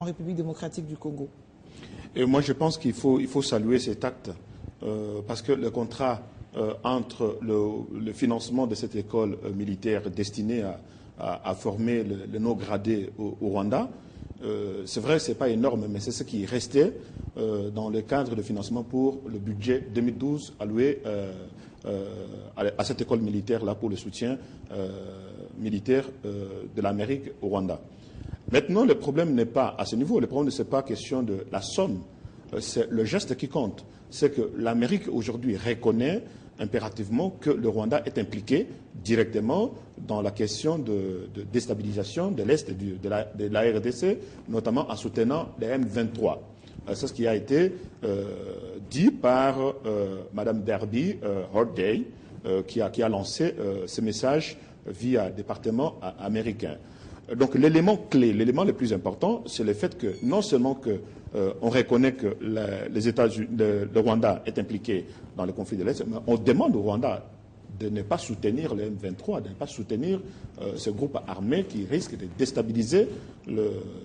en République démocratique du Congo? Et moi, je pense qu'il faut saluer cet acte parce que le contrat entre le financement de cette école militaire destinée à former le non-gradé au Rwanda, c'est vrai, ce n'est pas énorme, mais c'est ce qui restait dans le cadre de financement pour le budget 2012 alloué à cette école militaire-là pour le soutien militaire de l'Amérique au Rwanda. Maintenant, le problème n'est pas à ce niveau. Le problème, ce n'est pas question de la somme. C'est le geste qui compte. C'est que l'Amérique, aujourd'hui, reconnaît impérativement que le Rwanda est impliqué directement dans la question de déstabilisation de l'Est de la RDC, notamment en soutenant les M23. C'est ce qui a été dit par Mme Derby Hordey, qui a lancé ce message via département américain. Donc l'élément clé, l'élément le plus important, c'est le fait que non seulement on reconnaît que les États-Unis, le Rwanda est impliqué dans le conflit de l'Est, mais on demande au Rwanda de ne pas soutenir les M23, de ne pas soutenir ce groupe armé qui risque de déstabiliser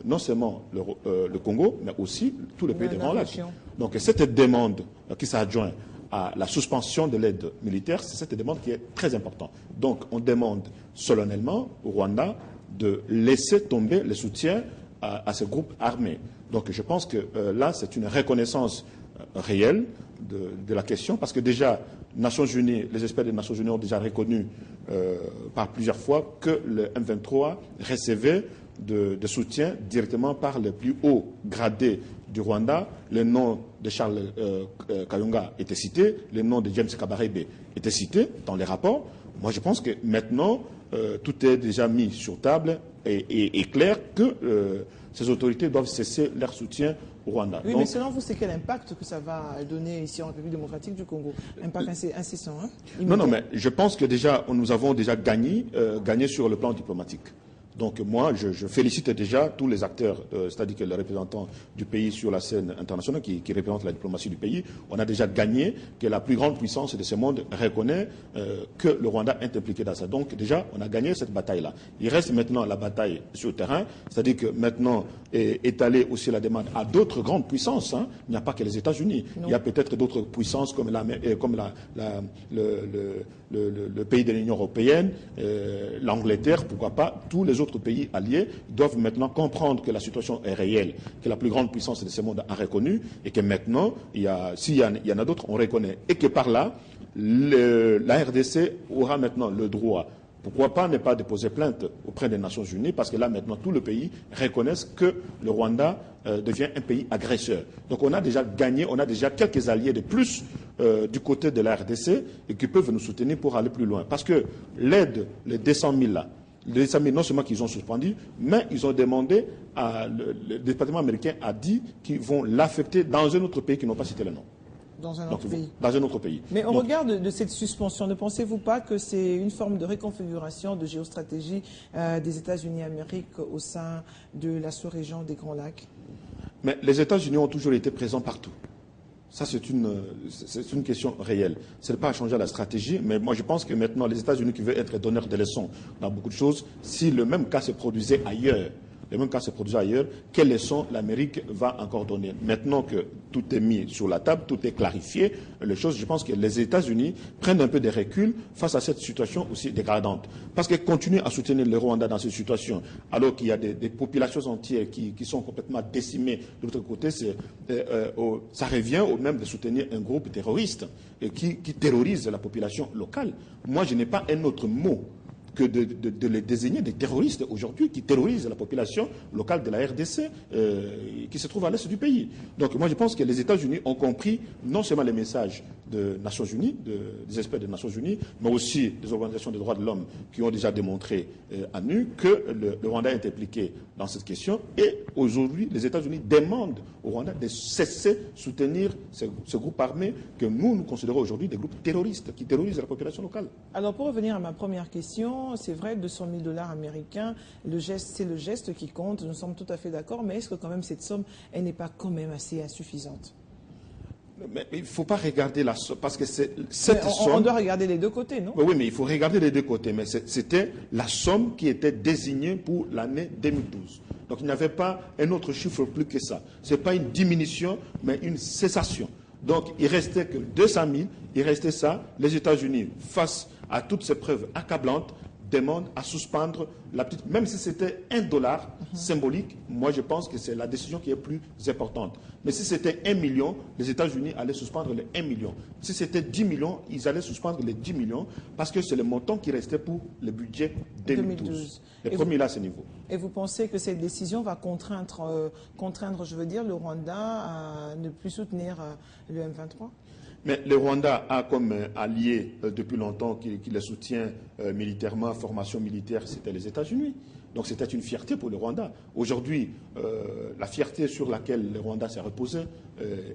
non seulement le Congo, mais aussi tout le pays de Grand Lac. Donc cette demande qui s'adjoint à la suspension de l'aide militaire, c'est cette demande qui est très importante. Donc on demande solennellement au Rwanda de laisser tomber le soutien à ce groupe armé. Donc je pense que là, c'est une reconnaissance réelle de la question, parce que déjà, les experts des Nations Unies ont déjà reconnu par plusieurs fois que le M23 recevait de soutien directement par le plus haut gradé du Rwanda. Le nom de Charles Kayonga était cité, le nom de James Kabarebe était cité dans les rapports. Moi, je pense que maintenant, tout est déjà mis sur table et clair que ces autorités doivent cesser leur soutien au Rwanda. Oui, donc, mais selon vous, c'est quel impact que ça va donner ici en République démocratique du Congo? Impact incessant, hein? Non, mais je pense que déjà, nous avons déjà gagné sur le plan diplomatique. Donc moi, je félicite déjà tous les acteurs, c'est-à-dire que les représentants du pays sur la scène internationale qui représentent la diplomatie du pays. On a déjà gagné, que la plus grande puissance de ce monde reconnaît que le Rwanda est impliqué dans ça. Donc déjà, on a gagné cette bataille-là. Il reste maintenant la bataille sur le terrain, c'est-à-dire que maintenant étaler aussi la demande à d'autres grandes puissances. Hein. Il n'y a pas que les États-Unis. Il y a peut-être d'autres puissances comme le pays de l'Union européenne, l'Angleterre, pourquoi pas, tous les autres pays alliés doivent maintenant comprendre que la situation est réelle, que la plus grande puissance de ce monde a reconnu et que maintenant, s'il y en a d'autres, on reconnaît. Et que par là, la RDC aura maintenant le droit, pourquoi pas ne pas déposer plainte auprès des Nations Unies, parce que là maintenant tout le pays reconnaisse que le Rwanda devient un pays agresseur. Donc on a déjà gagné, on a déjà quelques alliés de plus du côté de la RDC et qui peuvent nous soutenir pour aller plus loin. Parce que l'aide, les 200 000 là, les 200 000 non seulement qu'ils ont suspendu, mais ils ont demandé, le département américain a dit qu'ils vont l'affecter dans un autre pays qu'ils n'ont pas cité le nom. Dans un autre pays. Dans un autre pays. Mais au regard de cette suspension, ne pensez-vous pas que c'est une forme de réconfiguration de géostratégie des États-Unis d'Amérique au sein de la sous-région des Grands Lacs? Mais les États-Unis ont toujours été présents partout. Ça, c'est une question réelle. Ce n'est pas à changer la stratégie, mais moi je pense que maintenant les États-Unis qui veulent être donneurs de leçons dans beaucoup de choses, si le même cas se produisait ailleurs, quelles leçons l'Amérique va encore donner? Maintenant que tout est mis sur la table, tout est clarifié, je pense que les États-Unis prennent un peu de recul face à cette situation aussi dégradante. Parce qu'ils continuent à soutenir le Rwanda dans cette situation, alors qu'il y a des populations entières qui sont complètement décimées. De l'autre côté, ça revient au même de soutenir un groupe terroriste qui terrorise la population locale. Moi, je n'ai pas un autre mot que de les désigner des terroristes aujourd'hui qui terrorisent la population locale de la RDC qui se trouve à l'est du pays. Donc moi je pense que les États-Unis ont compris non seulement les messages des Nations Unies, des experts des Nations Unies, mais aussi des organisations des droits de l'homme qui ont déjà démontré à nu que le Rwanda est impliqué dans cette question. Et aujourd'hui, les États-Unis demandent au Rwanda de cesser de soutenir ce groupe armé que nous considérons aujourd'hui des groupes terroristes qui terrorisent la population locale. Alors pour revenir à ma première question, c'est vrai, 200 000 $ américains, c'est le geste qui compte, nous sommes tout à fait d'accord, mais est-ce que quand même cette somme, elle n'est pas quand même assez insuffisante? Mais il ne faut pas regarder la somme, parce que on doit regarder les deux côtés, non? Oui, mais il faut regarder les deux côtés. Mais c'était la somme qui était désignée pour l'année 2012. Donc il n'y avait pas un autre chiffre plus que ça. Ce n'est pas une diminution, mais une cessation. Donc il restait que 200 000, il restait ça. Les États-Unis, face à toutes ces preuves accablantes, demandent à suspendre la petite, même si c'était $1 symbolique, moi je pense que c'est la décision qui est plus importante. Mais si c'était 1 million, les États-Unis allaient suspendre les 1 million. Si c'était 10 millions, ils allaient suspendre les 10 millions parce que c'est le montant qui restait pour le budget 2012. Les premiers là à ce niveau. Et vous pensez que cette décision va contraindre, je veux dire, le Rwanda à ne plus soutenir le M23 ? Mais le Rwanda a comme allié depuis longtemps qui le soutient militairement, formation militaire, c'était les États-Unis. Donc c'était une fierté pour le Rwanda. Aujourd'hui, la fierté sur laquelle le Rwanda s'est reposé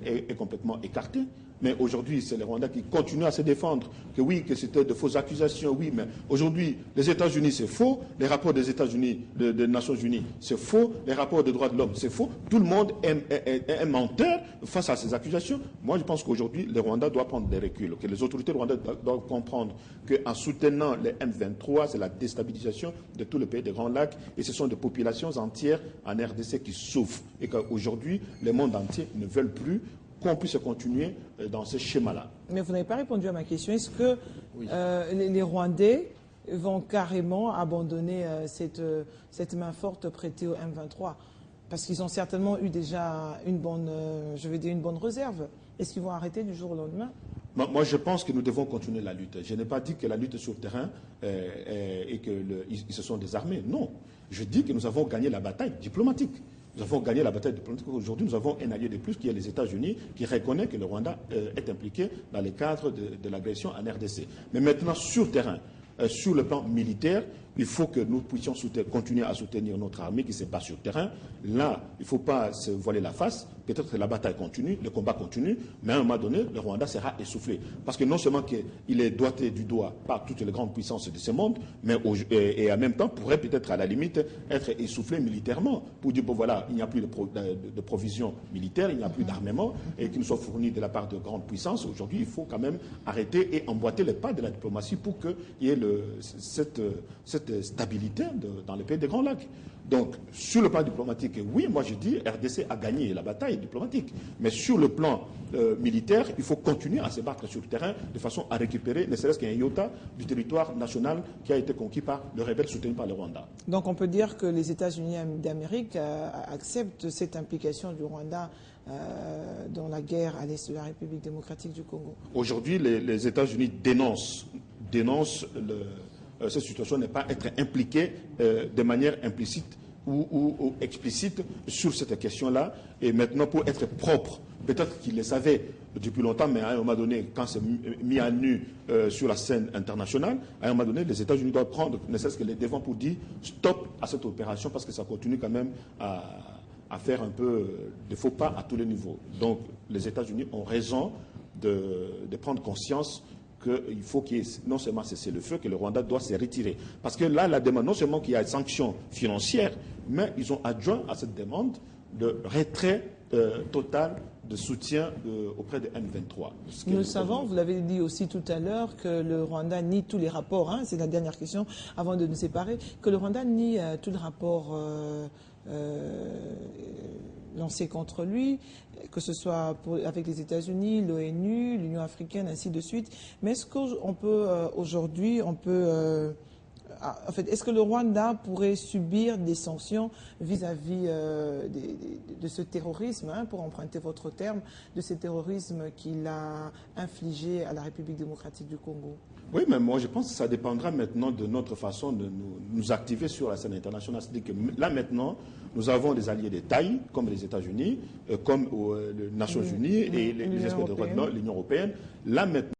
est complètement écartée. Mais aujourd'hui, c'est le Rwanda qui continue à se défendre. Que oui, que c'était de fausses accusations, oui, mais aujourd'hui, les États-Unis, c'est faux. Les rapports des États-Unis, des Nations Unies, c'est faux. Les rapports des droits de l'homme, c'est faux. Tout le monde est un menteur face à ces accusations. Moi, je pense qu'aujourd'hui, le Rwanda doit prendre des reculs. Que les autorités rwandaises doivent comprendre qu'en soutenant les M23, c'est la déstabilisation de tout le pays des Grands Lacs. Et ce sont des populations entières en RDC qui souffrent. Et qu'aujourd'hui, le monde entier ne veut plus qu'on puisse continuer dans ce schéma-là. Mais vous n'avez pas répondu à ma question. Est-ce que les Rwandais vont carrément abandonner cette main forte prêtée au M23 ? Parce qu'ils ont certainement eu déjà une bonne réserve. Est-ce qu'ils vont arrêter du jour au lendemain ? Moi, je pense que nous devons continuer la lutte. Je n'ai pas dit que la lutte sur le terrain et qu'ils se sont désarmés. Non. Je dis que nous avons gagné la bataille diplomatique. Nous avons gagné la bataille diplomatique. Aujourd'hui, nous avons un allié de plus qui est les États-Unis, qui reconnaît que le Rwanda est impliqué dans le cadre de l'agression en RDC. Mais maintenant, sur le terrain, sur le plan militaire, il faut que nous puissions continuer à soutenir notre armée qui se bat sur le terrain. Là, il ne faut pas se voiler la face. Peut-être que la bataille continue, le combat continue, mais à un moment donné, le Rwanda sera essoufflé. Parce que non seulement qu'il est doigté du doigt par toutes les grandes puissances de ce monde, mais et en même temps pourrait peut-être à la limite être essoufflé militairement. Pour dire, bon voilà, il n'y a plus de provisions militaires, il n'y a plus d'armement, et qui nous soit fourni de la part de grandes puissances. Aujourd'hui, il faut quand même arrêter et emboîter les pas de la diplomatie pour qu'il y ait cette stabilité dans le pays des Grands Lacs. Donc, sur le plan diplomatique, oui, moi je dis, RDC a gagné la bataille diplomatique. Mais sur le plan militaire, il faut continuer à se battre sur le terrain de façon à récupérer, ne serait-ce qu'un iota du territoire national qui a été conquis par le rebelle soutenu par le Rwanda. Donc, on peut dire que les États-Unis d'Amérique acceptent cette implication du Rwanda dans la guerre à l'est de la République démocratique du Congo. Aujourd'hui, les États-Unis dénoncent cette situation, n'est pas être impliquée de manière implicite ou explicite sur cette question-là. Et maintenant, pour être propre, peut-être qu'ils le savaient depuis longtemps, mais à un moment donné, quand c'est mis à nu sur la scène internationale, à un moment donné, les États-Unis doivent prendre, ne serait-ce que les devants pour dire stop à cette opération, parce que ça continue quand même à faire un peu de faux pas à tous les niveaux. Donc, les États-Unis ont raison de prendre conscience qu'il faut qu'il y ait non seulement cesser le feu, que le Rwanda doit se retirer. Parce que là, la demande, non seulement qu'il y a des sanctions financières, mais ils ont adjoint à cette demande de retrait total de soutien auprès de M23. Nous savons, vous l'avez dit aussi tout à l'heure, que le Rwanda nie tous les rapports, c'est la dernière question avant de nous séparer, que le Rwanda nie tous les rapports lancés contre lui, que ce soit avec les États-Unis, l'ONU, l'Union africaine, ainsi de suite. Mais est-ce qu'on peut aujourd'hui, en fait, est-ce que le Rwanda pourrait subir des sanctions vis-à-vis de ce terrorisme, pour emprunter votre terme, de ce terrorisme qu'il a infligé à la République démocratique du Congo? Oui, mais moi je pense que ça dépendra maintenant de notre façon de nous activer sur la scène internationale. C'est-à-dire que là maintenant, nous avons des alliés de taille, comme les États-Unis, comme les Nations Unies et les experts de droits de l'homme, l'Union européenne. Là maintenant,